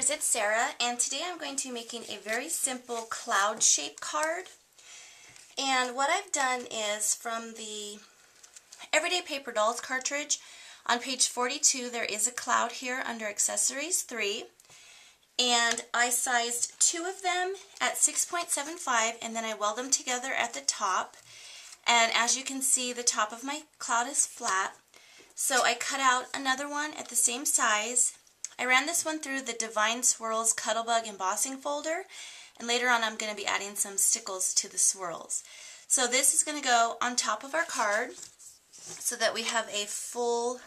viewers, it's Sarah, and today I'm going to be making a very simple cloud shape card. And what I've done is from the Everyday Paper Dolls cartridge, on page 42 there is a cloud here under Accessories 3, and I sized 2 of them at 6.75 and then I weld them together at the top, and as you can see the top of my cloud is flat, so I cut out another one at the same size. I ran this one through the Divine Swirls Cuttlebug embossing folder, and later on I'm going to be adding some stickles to the swirls. So this is going to go on top of our card so that we have a full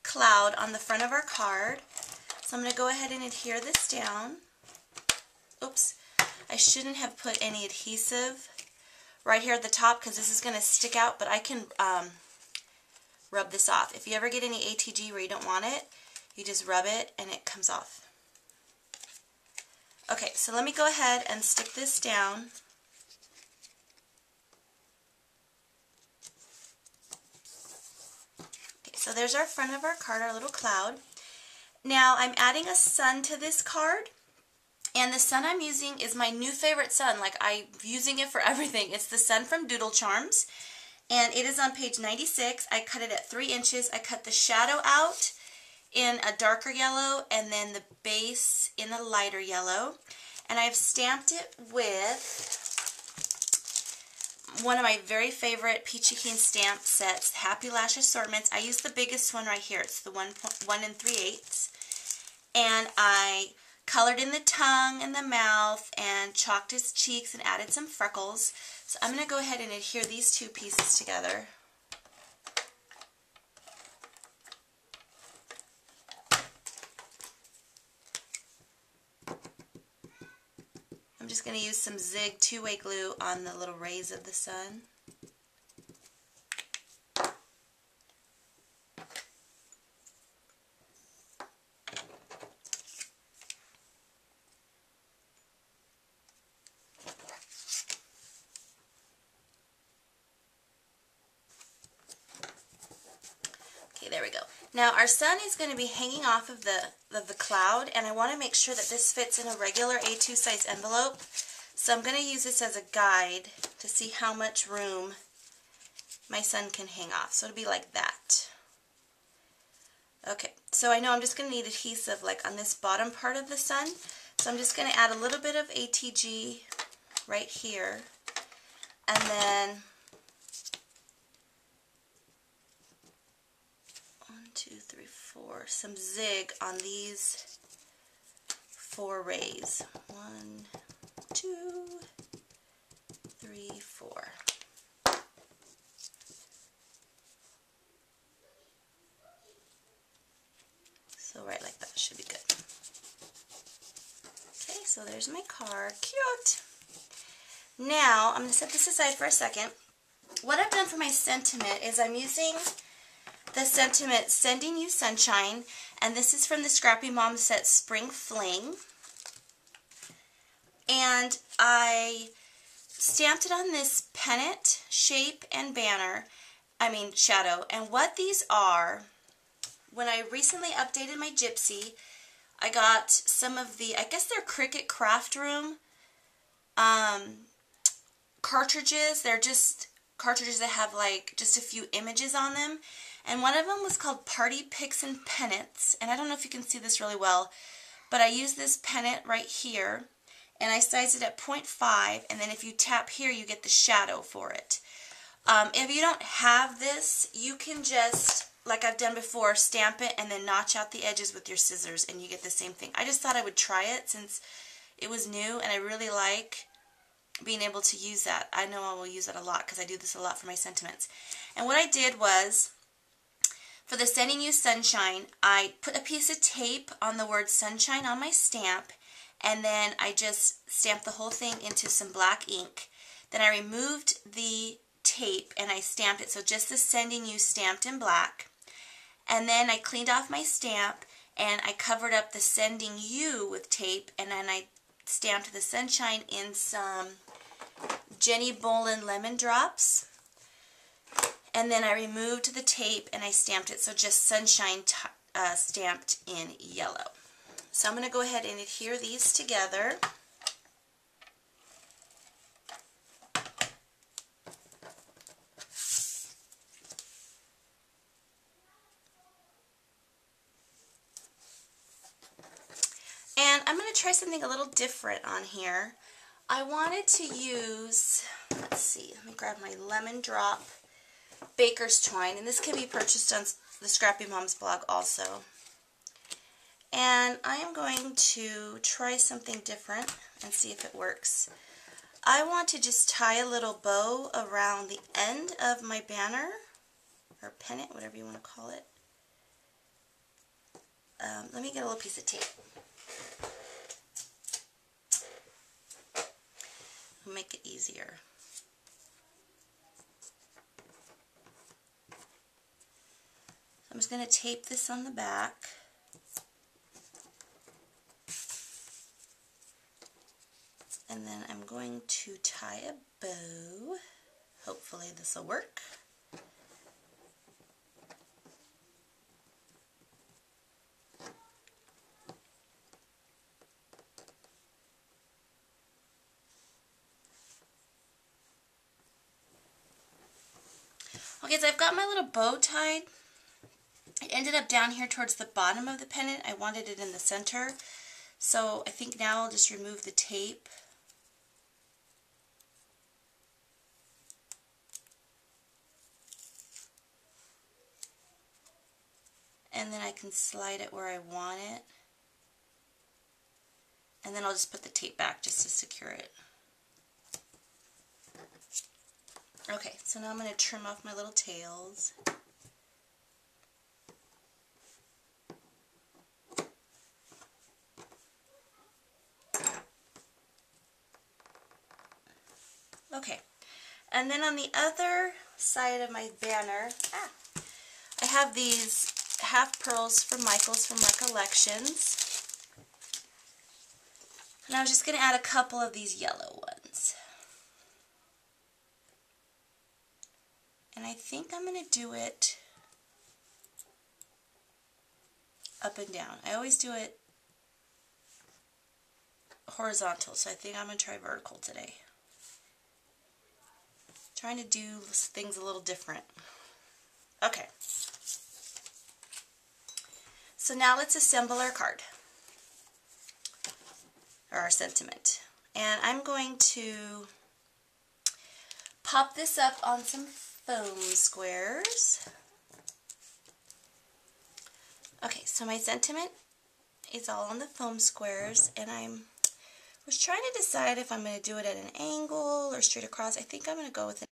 cloud on the front of our card. So I'm going to go ahead and adhere this down. Oops, I shouldn't have put any adhesive right here at the top because this is going to stick out, but I can rub this off. If you ever get any ATG where you don't want it, you just rub it and it comes off. Okay, so let me go ahead and stick this down. Okay, so there's our front of our card, our little cloud. Now I'm adding a sun to this card, and the sun I'm using is my new favorite sun. Like, I'm using it for everything. It's the sun from Doodle Charms, and it is on page 96. I cut it at 3 inches. I cut the shadow out in a darker yellow and then the base in a lighter yellow, and I've stamped it with one of my very favorite Peachy Keen stamp sets, Happy Lash Assortments. I use the biggest one right here. It's the 1 3/8, and I colored in the tongue and the mouth and chalked his cheeks and added some freckles. So I'm going to go ahead and adhere these two pieces together. I'm just going to use some Zig two-way glue on the little rays of the sun. Okay, there we go. Now our sun is going to be hanging off of the cloud, and I want to make sure that this fits in a regular A2 size envelope. So I'm going to use this as a guide to see how much room my sun can hang off. So it'll be like that. Okay, so I know I'm just going to need adhesive like on this bottom part of the sun. So I'm just going to add a little bit of ATG right here, and then 1, 2, 3, 4, some Zig on these 4 rays. 1, 2, 3, 4. So right like that should be good. Okay, so there's my card. Cute! Now, I'm going to set this aside for a second. What I've done for my sentiment is I'm using the sentiment Sending You Sunshine, and this is from the Scrappy Mom set Spring Fling. And I stamped it on this pennant shape and shadow. And what these are, when I recently updated my Gypsy, I got some of the, I guess they're Cricut Craft Room cartridges. They're just cartridges that have like just a few images on them. And one of them was called Party Picks and Pennants. And I don't know if you can see this really well, but I used this pennant right here, and I sized it at 0.5, and then if you tap here, you get the shadow for it. If you don't have this, you can just, like I've done before, stamp it and then notch out the edges with your scissors, and you get the same thing. I just thought I would try it since it was new, and I really like being able to use that. I know I will use it a lot because I do this a lot for my sentiments. And what I did was, for the Sending You Sunshine, I put a piece of tape on the word sunshine on my stamp, and then I just stamped the whole thing into some black ink. Then I removed the tape and I stamped it, so just the Sending You stamped in black. And then I cleaned off my stamp and I covered up the Sending You with tape, and then I stamped the sunshine in some Jenny Bolin lemon drops. And then I removed the tape and I stamped it, so just sunshine stamped in yellow. So I'm going to go ahead and adhere these together. And I'm going to try something a little different on here. I wanted to use, let's see, let me grab my lemon drop baker's twine, and this can be purchased on the Scrappy Moms blog also. And I am going to try something different and see if it works. I want to just tie a little bow around the end of my banner, or pennant, whatever you want to call it. Let me get a little piece of tape. It'll make it easier. I'm just going to tape this on the back. And then I'm going to tie a bow. Hopefully this will work. Okay, so I've got my little bow tied. It ended up down here towards the bottom of the pennant. I wanted it in the center. So I think now I'll just remove the tape. And then I can slide it where I want it. And then I'll just put the tape back just to secure it. Okay, so now I'm going to trim off my little tails. Okay, and then on the other side of my banner, I have these half pearls from Michael's from Recollections. And I was just going to add a couple of these yellow ones. And I think I'm going to do it up and down. I always do it horizontal, so I think I'm going to try vertical today. Trying to do things a little different. Okay. So now let's assemble our card, or our sentiment. And I'm going to pop this up on some foam squares. Okay, so my sentiment is all on the foam squares, and I was trying to decide if I'm going to do it at an angle or straight across. I think I'm going to go with it.